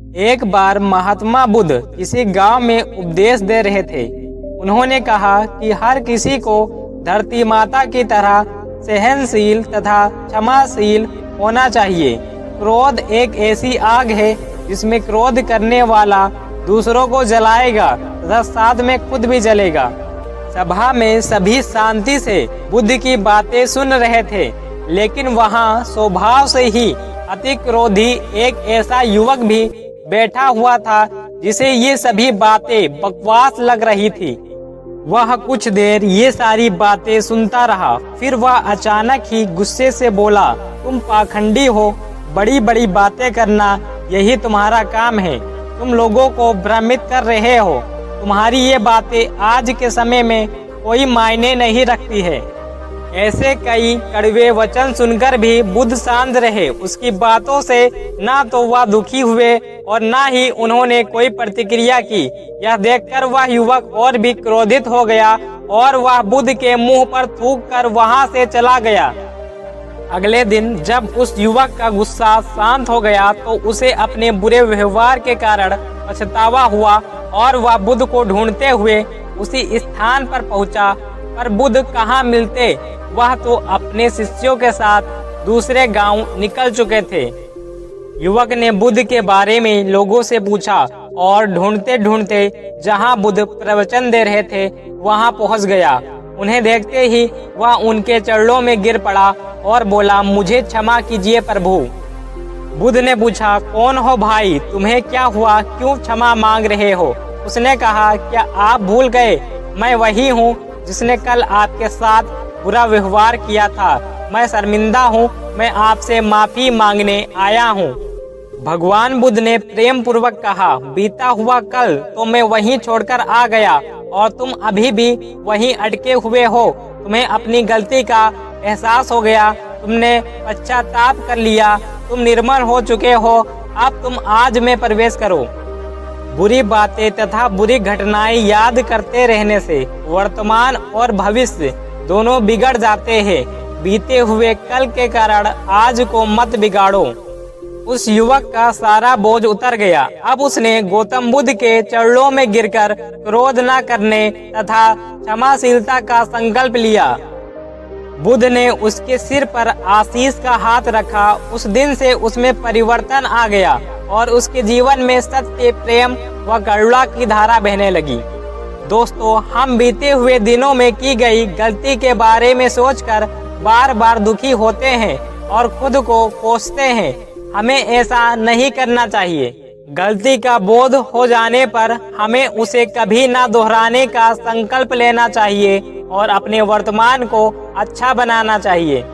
एक बार महात्मा बुद्ध किसी गांव में उपदेश दे रहे थे। उन्होंने कहा कि हर किसी को धरती माता की तरह सहनशील तथा क्षमाशील होना चाहिए। क्रोध एक ऐसी आग है जिसमें क्रोध करने वाला दूसरों को जलाएगा तथा साथ में खुद भी जलेगा। सभा में सभी शांति से बुद्ध की बातें सुन रहे थे, लेकिन वहां स्वभाव से ही अति क्रोधी एक ऐसा युवक भी बैठा हुआ था जिसे ये सभी बातें बकवास लग रही थी। वह कुछ देर ये सारी बातें सुनता रहा, फिर वह अचानक ही गुस्से से बोला, तुम पाखंडी हो, बड़ी बड़ी बातें करना यही तुम्हारा काम है। तुम लोगों को भ्रमित कर रहे हो। तुम्हारी ये बातें आज के समय में कोई मायने नहीं रखती है। ऐसे कई कड़वे वचन सुनकर भी बुद्ध शांत रहे। उसकी बातों से ना तो वह दुखी हुए और ना ही उन्होंने कोई प्रतिक्रिया की। यह देखकर वह युवक और भी क्रोधित हो गया और वह बुद्ध के मुंह पर थूक कर वहां से चला गया। अगले दिन जब उस युवक का गुस्सा शांत हो गया तो उसे अपने बुरे व्यवहार के कारण पछतावा हुआ और वह बुद्ध को ढूंढते हुए उसी स्थान पर पहुंचा। पर बुद्ध कहाँ मिलते, वह तो अपने शिष्यों के साथ दूसरे गांव निकल चुके थे। युवक ने बुद्ध के बारे में लोगों से पूछा और ढूंढते ढूंढते जहां बुद्ध प्रवचन दे रहे थे वहां पहुंच गया। उन्हें देखते ही वह उनके चरणों में गिर पड़ा और बोला, मुझे क्षमा कीजिए प्रभु। बुद्ध ने पूछा, कौन हो भाई, तुम्हें क्या हुआ, क्यों क्षमा मांग रहे हो? उसने कहा, क्या आप भूल गए, मैं वही हूँ जिसने कल आपके साथ बुरा व्यवहार किया था। मैं शर्मिंदा हूँ, मैं आपसे माफी मांगने आया हूँ। भगवान बुद्ध ने प्रेम पूर्वक कहा, बीता हुआ कल तो मैं वहीं छोड़कर आ गया और तुम अभी भी वहीं अटके हुए हो। तुम्हें अपनी गलती का एहसास हो गया, तुमने पश्चाताप कर लिया, तुम निर्मल हो चुके हो। अब तुम आज में प्रवेश करो। बुरी बातें तथा बुरी घटनाएं याद करते रहने से वर्तमान और भविष्य दोनों बिगड़ जाते हैं। बीते हुए कल के कारण आज को मत बिगाड़ो। उस युवक का सारा बोझ उतर गया। अब उसने गौतम बुद्ध के चरणों में गिरकर क्रोध न करने तथा क्षमाशीलता का संकल्प लिया। बुद्ध ने उसके सिर पर आशीष का हाथ रखा। उस दिन से उसमें परिवर्तन आ गया और उसके जीवन में सत्य, प्रेम व करुणा की धारा बहने लगी। दोस्तों, हम बीते हुए दिनों में की गई गलती के बारे में सोचकर बार बार दुखी होते हैं और खुद को कोसते हैं। हमें ऐसा नहीं करना चाहिए। गलती का बोध हो जाने पर हमें उसे कभी ना दोहराने का संकल्प लेना चाहिए और अपने वर्तमान को अच्छा बनाना चाहिए।